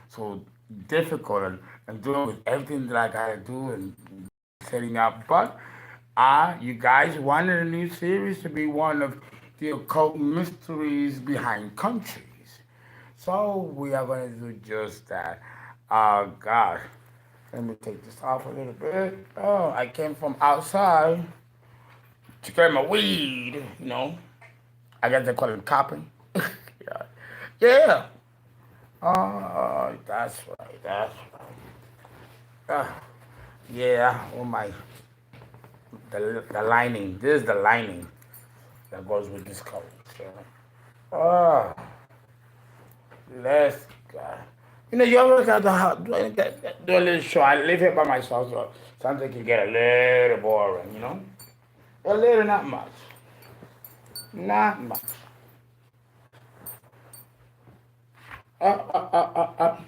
so difficult and doing with everything that I gotta do and setting up. But you guys wanted a new series to be one of the occult mysteries behind countries. So we are gonna do just that. God, let me take this off a little bit. Oh, I came from outside to get my weed, you know. I guess they call it copping. Yeah. Yeah. That's right. That's right. Yeah. Oh my. The lining. This is the lining that goes with this color. So, uh, let's. You know, you always have to do a little show. I live here by myself, so something can get a little boring. You know, a little, not much, not much. Up.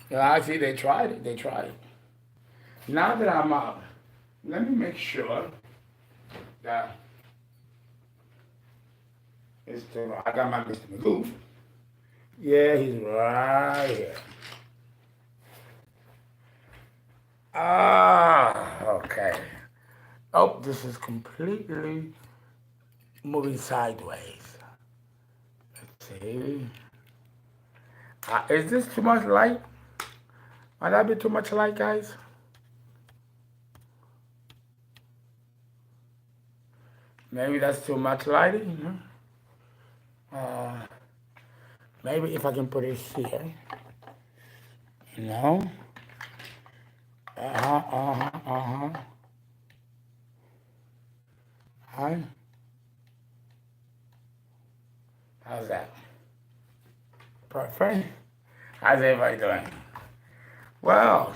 Yeah, I see. They tried it. They tried it. Now that I'm out, let me make sure that it's still. I got my Mr. Magoo. Yeah, he's right here. Okay. Oh, this is completely moving sideways. Let's see. Is this too much light? Might that be too much light, guys? Maybe that's too much lighting. Uh, maybe if I can put it here. You know? Uh-huh, uh-huh, uh-huh. Hi. How's that? Perfect. How's everybody doing? Well,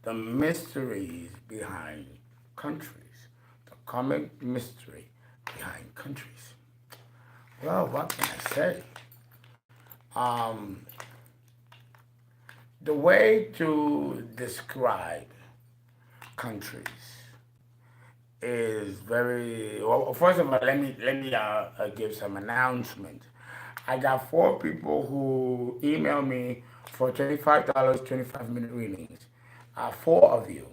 the mysteries behind countries. The comic mystery behind countries. Well, what can I say? Um, the way to describe countries is very well. First of all, let me give some announcements. I got 4 people who emailed me for $25, 25-minute readings. 4 of you.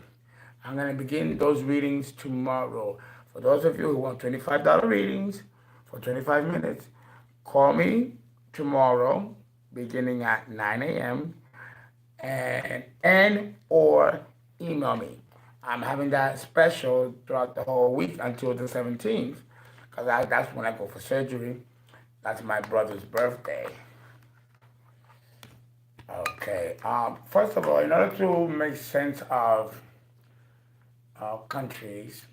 I'm gonna begin those readings tomorrow. For those of you who want $25 readings for 25 minutes, call me tomorrow, beginning at 9 a.m. and or email me. I'm having that special throughout the whole week until the 17th, because that's when I go for surgery. That's my brother's birthday. Okay. First of all, in order to make sense of countries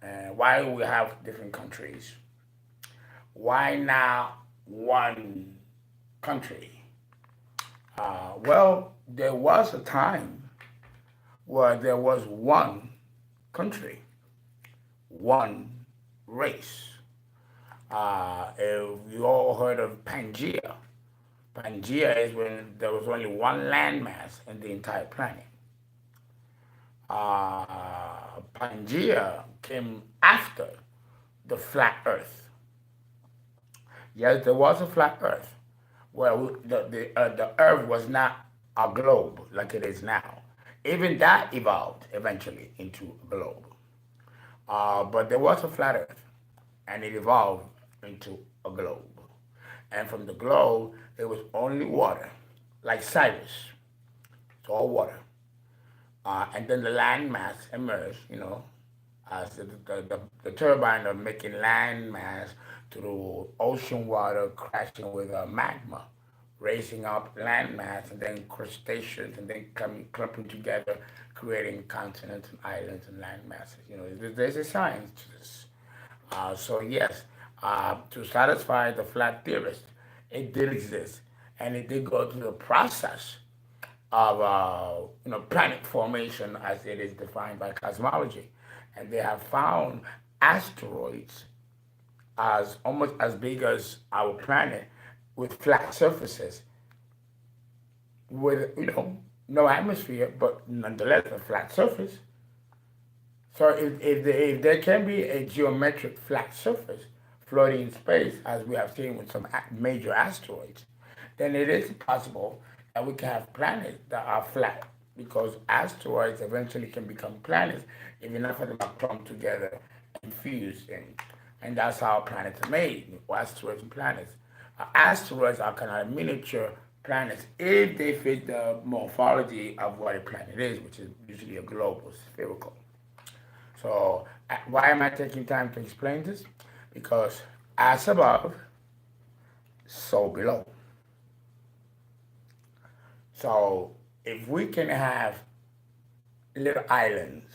and why we have different countries, why not one country? Well, there was a time where there was one country, one race. If you all heard of Pangea, Pangea is when there was only one landmass in the entire planet. Pangea came after the flat Earth. Yes, there was a flat Earth, where the Earth was not a globe like it is now. Even that evolved eventually into a globe. But there was a flat Earth, and it evolved into a globe. And from the globe, it was only water, like Cyrus. It's all water. And then the land mass emerged, as the turbine of making land mass through ocean water crashing with magma, raising up land mass and then crustaceans and then coming clumping together, creating continents and islands and land masses. There's a science to this. So yes, to satisfy the flat theorist, it did exist, and it did go through the process of planet formation as it is defined by cosmology, and they have found asteroids as almost as big as our planet with flat surfaces with no atmosphere, but nonetheless a flat surface. So if there can be a geometric flat surface floating in space, as we have seen with some major asteroids, then it is possible that we can have planets that are flat, because asteroids eventually can become planets if enough of them are clumped together and fused. And that's how planets are made, asteroids and planets. Asteroids are kind of miniature planets if they fit the morphology of what a planet is, which is usually a globe or spherical. So why am I taking time to explain this? Because as above, so below. So if we can have little islands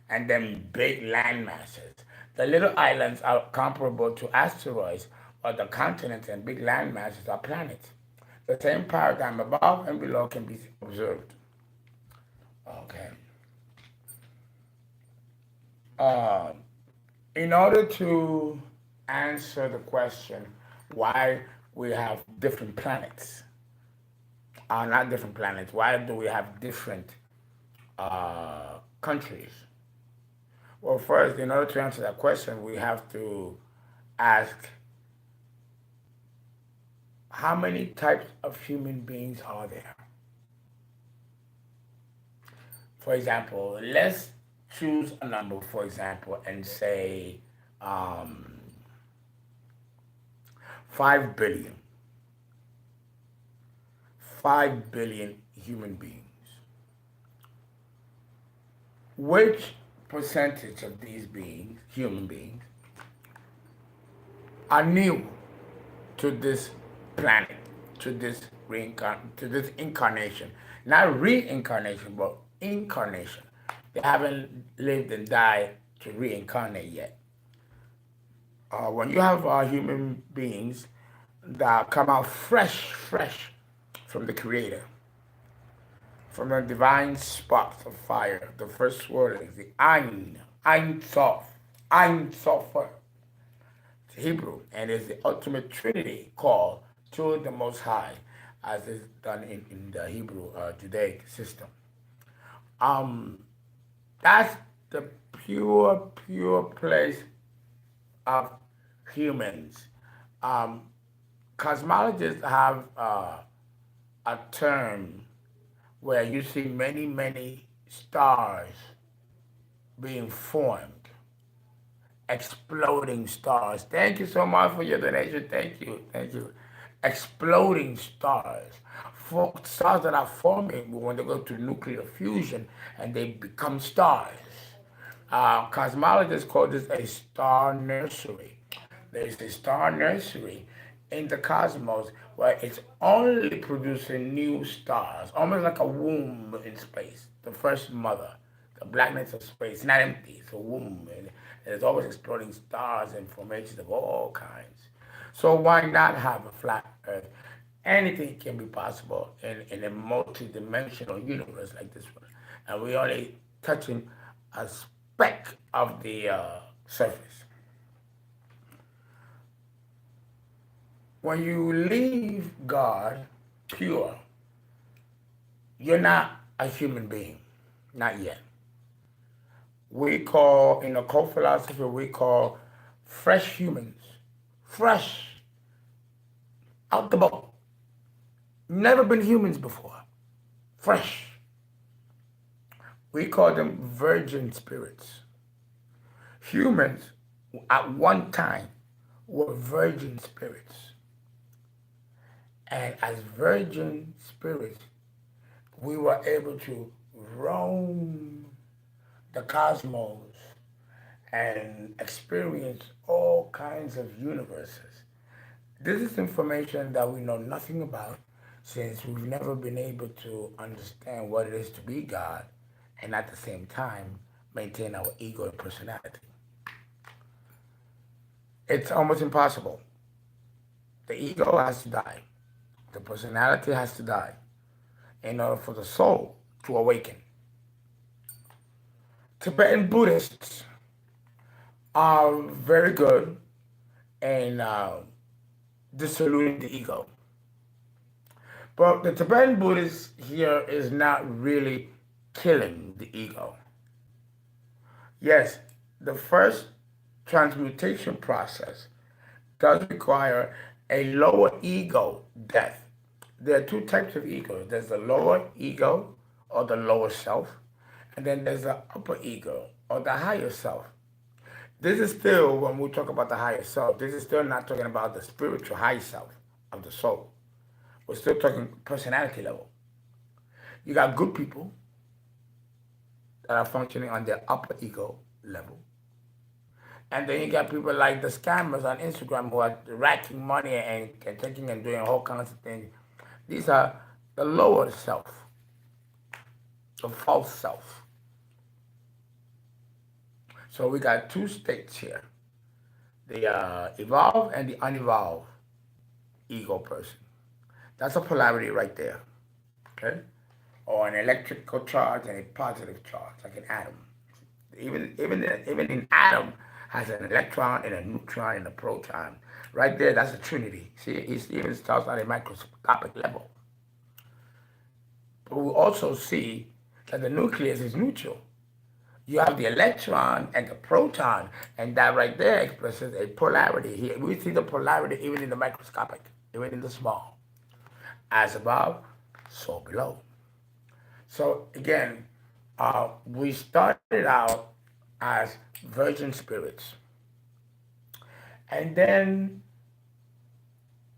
and then big land masses, the little islands are comparable to asteroids, or the continents and big land masses are planets. The same paradigm above and below can be observed. Okay. In order to answer the question why we have different planets, not different planets, why do we have different countries? Well, first, in order to answer that question, we have to ask how many types of human beings are there? For example, let's choose a number, for example, and say 5 billion. 5 billion human beings. Which percentage of these beings, human beings, are new to this planet, to this incarnation? Not reincarnation, but incarnation. They haven't lived and died to reincarnate yet. When you have human beings that come out fresh from the Creator, from the divine sparks of fire, the first word is the Ein Sof, Ein Sofer, it's Hebrew, and it's the ultimate Trinity called to the Most High, as is done in the Hebrew Judaic system. That's the pure place of humans. Cosmologists have a term where you see many stars being formed, exploding stars. Thank you so much for your donation. Thank you. Exploding stars. Stars that are forming when they go to nuclear fusion and they become stars. Cosmologists call this a star nursery. There's a star nursery in the cosmos where it's only producing new stars, almost like a womb in space, the first mother, the blackness of space, not empty, it's a womb, and there's always exploding stars and formations of all kinds. So why not have a flat Earth? Anything can be possible in a multi-dimensional universe like this one, and we're only touching a speck of the surface. When you leave God pure, you're not a human being, not yet. We call, in occult philosophy, we call fresh humans, fresh, out the boat. Never been humans before, fresh. We call them virgin spirits. Humans, at one time, were virgin spirits. And as virgin spirits, we were able to roam the cosmos and experience all kinds of universes. This is information that we know nothing about, since we've never been able to understand what it is to be God and at the same time maintain our ego and personality. It's almost impossible. The ego has to die. The personality has to die in order for the soul to awaken. Tibetan Buddhists are very good in dissoluting the ego. But the Tibetan Buddhist here is not really killing the ego. Yes, the first transmutation process does require a lower ego death. There are two types of egos. There's the lower ego or the lower self, and then there's the upper ego or the higher self. This is still, when we talk about the higher self, this is still not talking about the spiritual high self of the soul. We're still talking personality level. You got good people that are functioning on their upper ego level. And then you got people like the scammers on Instagram who are racking money and taking and doing all kinds of things. These are the lower self, the false self. So we got two states here, the evolved and the unevolved ego person. That's a polarity right there, okay? Or an electrical charge and a positive charge, like an atom. Even an atom has an electron and a neutron and a proton. Right there, that's a trinity. See, it even starts at a microscopic level. But we also see that the nucleus is neutral. You have the electron and the proton, and that right there expresses a polarity. Here we see the polarity even in the microscopic, even in the small. As above, so below. So again, we started out as virgin spirits. And then,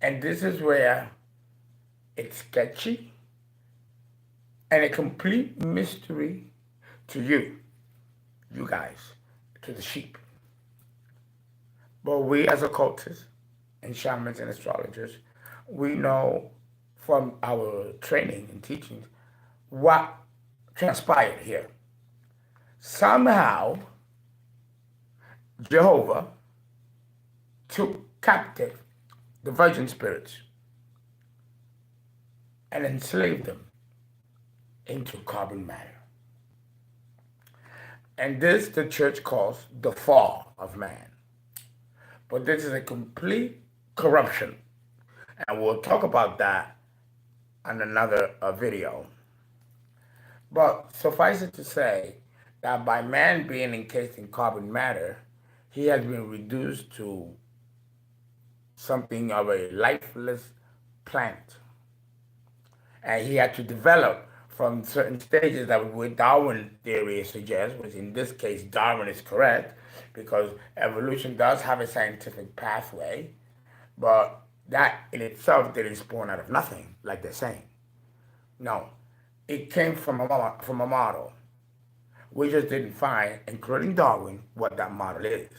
and this is where it's sketchy and a complete mystery to you guys, to the sheep. But we as occultists and shamans and astrologers, we know from our training and teachings what transpired here. Somehow, Jehovah took captive the virgin spirits and enslaved them into carbon matter. And this the church calls the fall of man. But this is a complete corruption. And we'll talk about that on another video. But suffice it to say that by man being encased in carbon matter, he has been reduced to something of a lifeless plant. And he had to develop from certain stages that what Darwin theory suggests, which in this case Darwin is correct, because evolution does have a scientific pathway, but that in itself didn't spawn out of nothing, like they're saying. No, it came from a model. We just didn't find, including Darwin, what that model is.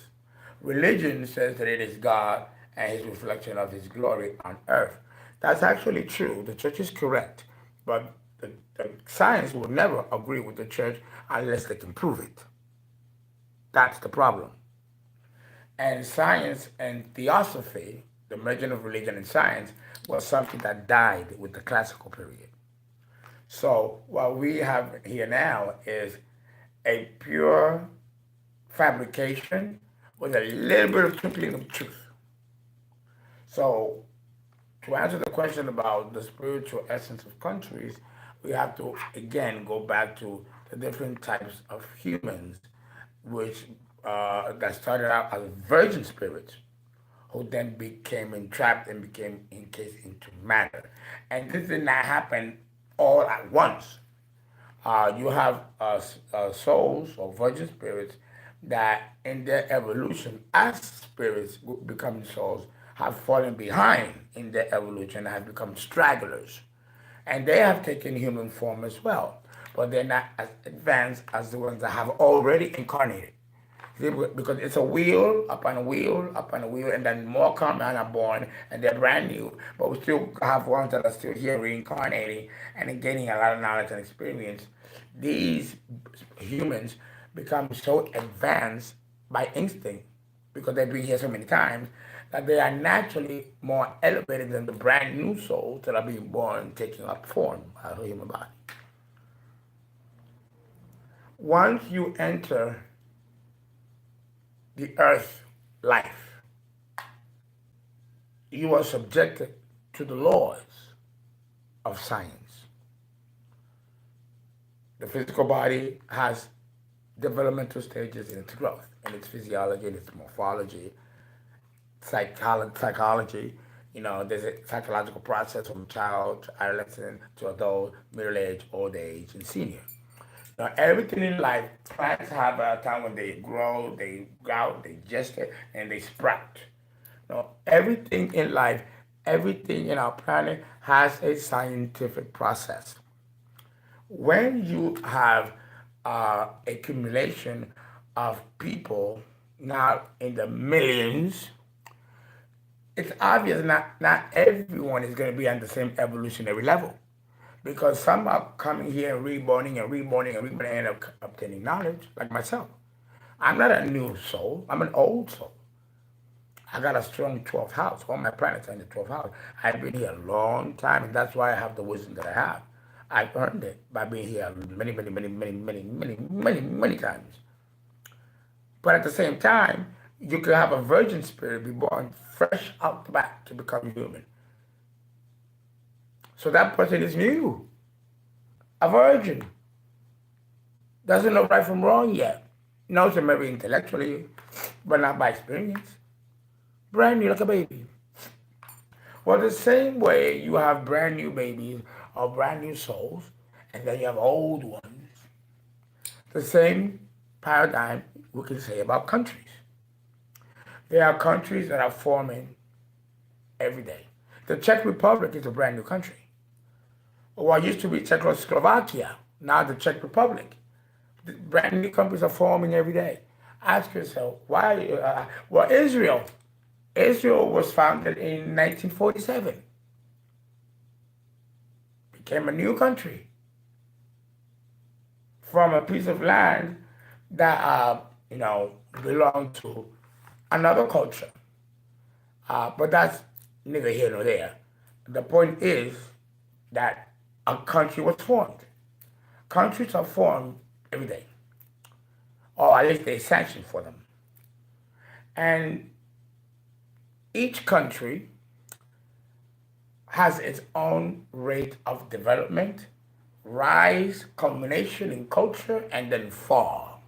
Religion says that it is God and his reflection of his glory on earth. That's actually true. The church is correct. But the science will never agree with the church unless they can prove it. That's the problem. And science and theosophy, the merging of religion and science, was something that died with the classical period. So what we have here now is a pure fabrication with a little bit of twinkling of truth. So to answer the question about the spiritual essence of countries, we have to again go back to the different types of humans, which that started out as virgin spirits, who then became entrapped and became encased into matter. And this did not happen all at once. You have souls or virgin spirits that in their evolution as spirits becoming souls have fallen behind in their evolution and have become stragglers. And they have taken human form as well, but they're not as advanced as the ones that have already incarnated. Because it's a wheel upon a wheel upon a wheel, and then more come and are born, and they're brand new. But we still have ones that are still here reincarnating and gaining a lot of knowledge and experience. These humans become so advanced by instinct, because they've been here so many times, that they are naturally more elevated than the brand new souls that are being born, taking up form out of a human body. Once you enter the earth life, you are subjected to the laws of science. The physical body has developmental stages in its growth, in its physiology, in its morphology, psychology, There's a psychological process from child to adolescent to adult, middle age, old age, and senior. Now, everything in life, plants have a time when they grow, they sprout, they gestate, and they sprout. Everything in life, everything in our planet has a scientific process. When you have accumulation of people now in the millions, it's obvious not everyone is going to be on the same evolutionary level, because some are coming here and reborning and reborning and reborning and end up obtaining knowledge, like myself. I'm not a new soul. I'm an old soul. I got a strong 12th house. All my planets are in the 12th house. I've been here a long time, and that's why I have the wisdom that I have. I've earned it by being here many, many, many, many, many, many, many, many times. But at the same time, you could have a virgin spirit be born fresh out the back to become human. So that person is new, a virgin. Doesn't know right from wrong yet. Knows it maybe intellectually, but not by experience. Brand new like a baby. Well, the same way you have brand new babies or brand new souls, and then you have old ones. The same paradigm we can say about countries. There are countries that are forming every day. The Czech Republic is a brand new country. What used to be Czechoslovakia, now the Czech Republic. The brand new countries are forming every day. Ask yourself, why? Well, Israel. Israel was founded in 1947. Became a new country from a piece of land that, belonged to another culture. But that's neither here nor there. The point is that a country was formed. Countries are formed every day, or at least they sanction for them. And each country has its own rate of development, rise, culmination in culture, and then fall.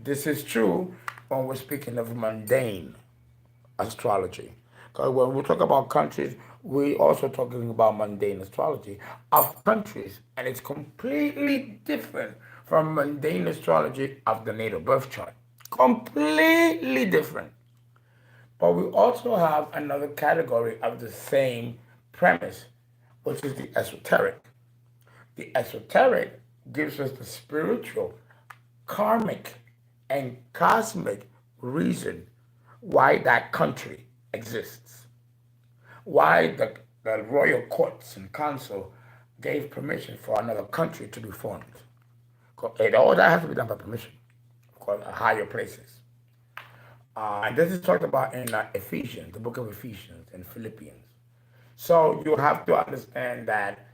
This is true when we're speaking of mundane astrology. Because when we talk about countries, we're also talking about mundane astrology of countries, and it's completely different from mundane astrology of the natal birth chart. Completely different. But we also have another category of the same premise, which is the esoteric. The esoteric gives us the spiritual, karmic, and cosmic reason why that country exists. Why the royal courts and council gave permission for another country to be formed. And all that has to be done by permission, of course, higher places. And this is talked about in Ephesians, the book of Ephesians and Philippians. So you have to understand that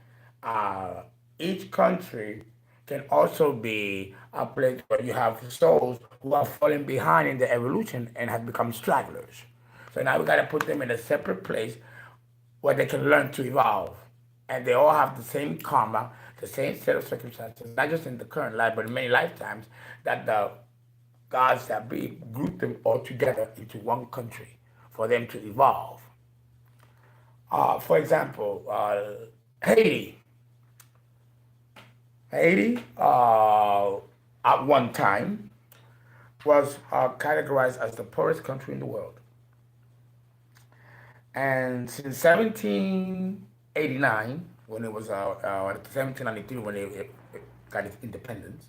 each country can also be a place where you have souls who are falling behind in the evolution and have become stragglers. So now we got to put them in a separate place where they can learn to evolve. And they all have the same karma, the same set of circumstances, not just in the current life, but in many lifetimes, that the gods that be group them all together into one country for them to evolve. For example, Haiti. Haiti, at one time, was categorized as the poorest country in the world. And since 1789, when it was 1793, when it got its independence,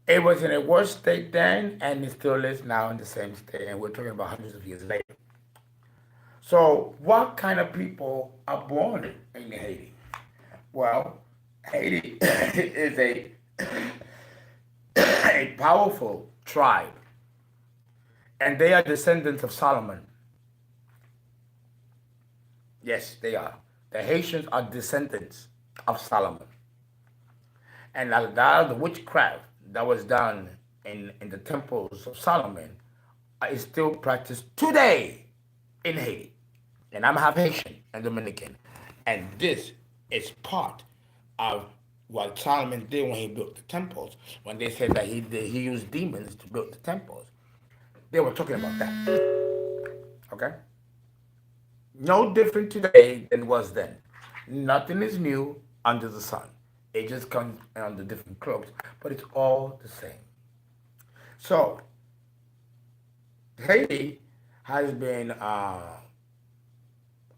it was in a worse state then, and it still is now in the same state, and we're talking about hundreds of years later. So what kind of people are born in Haiti? Well, Haiti is a powerful tribe, and they are descendants of Solomon. Yes, they are. The Haitians are descendants of Solomon. And a lot of the witchcraft that was done in the temples of Solomon is still practiced today in Haiti. And I'm half Haitian and Dominican. And this is part of what Solomon did when he built the temples, when they said that he used demons to build the temples. they were talking about that. Okay? No different today than was then. Nothing is new under the sun. It just comes under different cloaks, but it's all the same. So, Haiti has been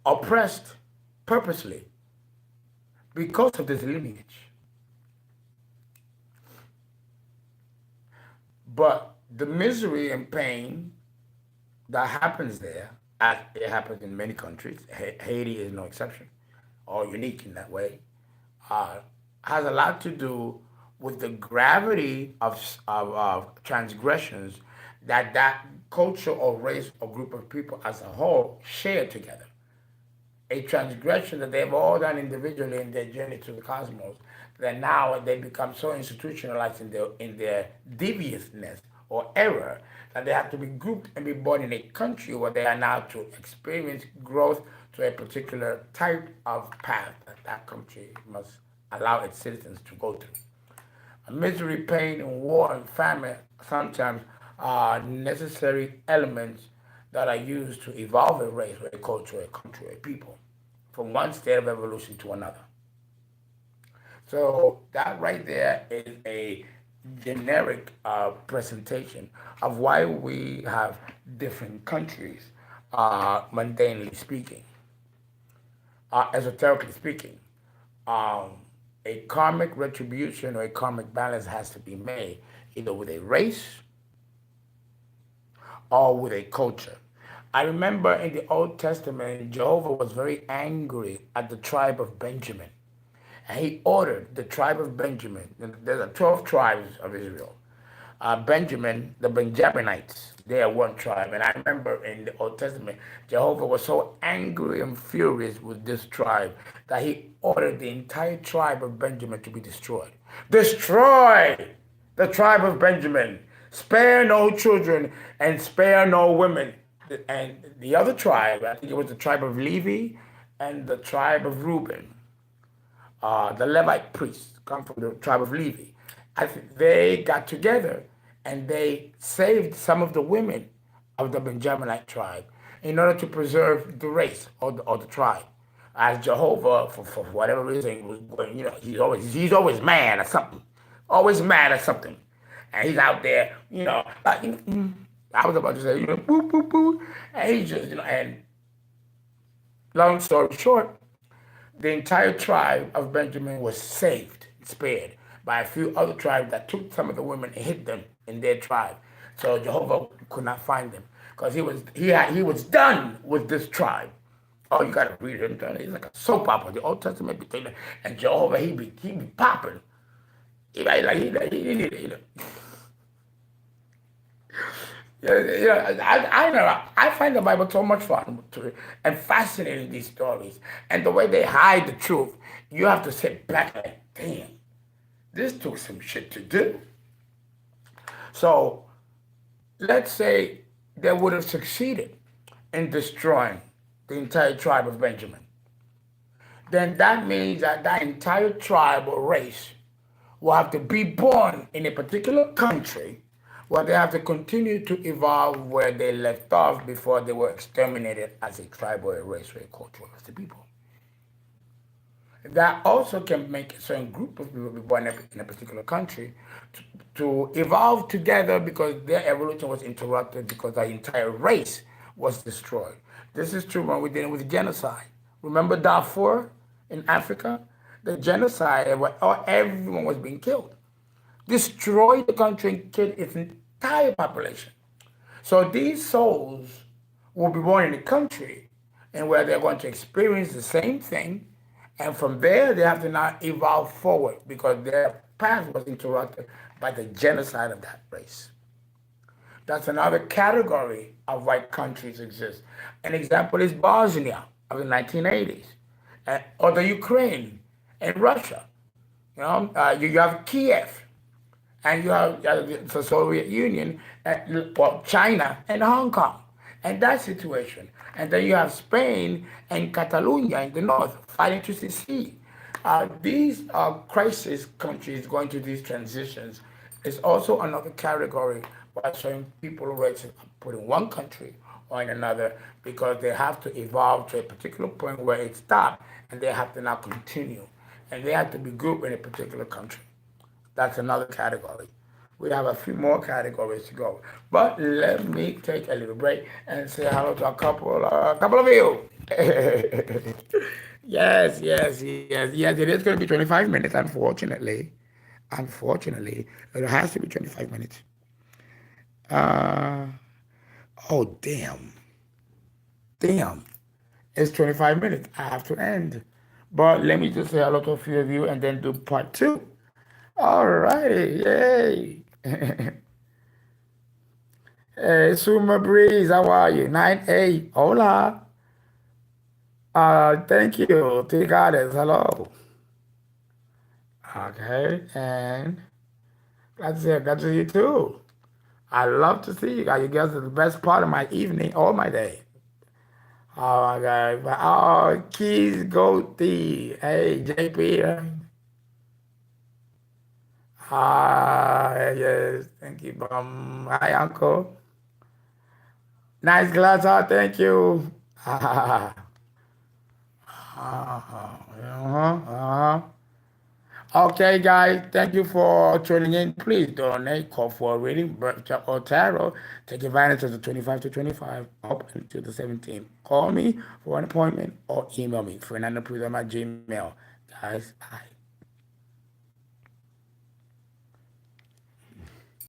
oppressed purposely because of this lineage. But the misery and pain that happens there, as it happens in many countries, Haiti is no exception, or unique in that way, uh, has a lot to do with the gravity of transgressions that that culture or race or group of people as a whole share together. A transgression that they've all done individually in their journey to the cosmos, that now they become so institutionalized in their deviousness or error that they have to be grouped and be born in a country where they are now to experience growth to a particular type of path that that country must allow its citizens to go through. Misery, pain, and war and famine sometimes are necessary elements that are used to evolve a race or a culture, a country, a people, from one state of evolution to another. So that right there is a generic presentation of why we have different countries, mundanely speaking, esoterically speaking. Um, a karmic retribution or a karmic balance has to be made either with a race or with a culture. I remember in the Old Testament, Jehovah was very angry at the tribe of Benjamin. And he ordered the tribe of Benjamin, there's 12 tribes of Israel. Benjamin, the Benjaminites, they are one tribe. And I remember in the Old Testament, Jehovah was so angry and furious with this tribe that he ordered the entire tribe of Benjamin to be destroyed. Destroy the tribe of Benjamin. Spare no children and spare no women. And the other tribe, I think it was the tribe of Levi and the tribe of Reuben. The Levite priests come from the tribe of Levi. I think they got together and they saved some of the women of the Benjaminite tribe in order to preserve the race or the tribe. As Jehovah, for whatever reason, he's always mad at something, always mad at something, and he's out there, like I was about to say, boo boo boo, and he just, and long story short, the entire tribe of Benjamin was saved, spared by a few other tribes that took some of the women and hid them in their tribe. So Jehovah could not find them because he was done with this tribe. Oh, you gotta read him. He's like a soap opera. The Old Testament between and Jehovah, he be popping. I find the Bible so much fun and fascinating, these stories. And the way they hide the truth, you have to sit back and like, damn, this took some shit to do. So let's say they would have succeeded in destroying the entire tribe of Benjamin. Then that means that that entire tribe or race will have to be born in a particular country where they have to continue to evolve where they left off before they were exterminated as a tribe or a race or a culture of the people. That also can make a certain group of people be born in a particular country to evolve together because their evolution was interrupted because the entire race was destroyed. This is true when we're dealing with genocide. Remember Darfur in Africa? The genocide where everyone was being killed. Destroyed the country and killed its entire population. So these souls will be born in a country and where they're going to experience the same thing, and from there they have to now evolve forward because their path was interrupted by the genocide of that race. That's another category of why countries exist. An example is Bosnia of the 1980s, or the Ukraine and Russia. You have Kiev, and you have the Soviet Union, China, and Hong Kong, and that situation. And then you have Spain and Catalonia in the north fighting to secede. These crisis countries going through these transitions is also another category why certain people rates are put in one country or in another, because they have to evolve to a particular point where it stopped and they have to now continue. And they have to be grouped in a particular country. That's another category. We have a few more categories to go. But let me take a little break and say hello to a couple of you. Yes. It is going to be 25 minutes, unfortunately. Unfortunately, it has to be 25 minutes. Uh, oh, damn. Damn. It's 25 minutes. I have to end. But let me just say hello to a few of you and then do part two. All righty. Yay. Hey, Summer Breeze, how are you? 9A. Hola. Thank you. To the goddess. Hello. Okay. And glad to see you too. I love to see you guys. You guys are the best part of my evening or my day. Oh my God. Oh, Keys Goatee. Hey, JP. Yes. Thank you. Hi, Uncle. Nice glass. Thank you. Okay, guys, thank you for tuning in. Please donate, call for a reading, birth chart, or tarot. Take advantage of the 25 to 25 up until the 17th. Call me for an appointment or email me, fernandoprudhomme@gmail. Guys, bye.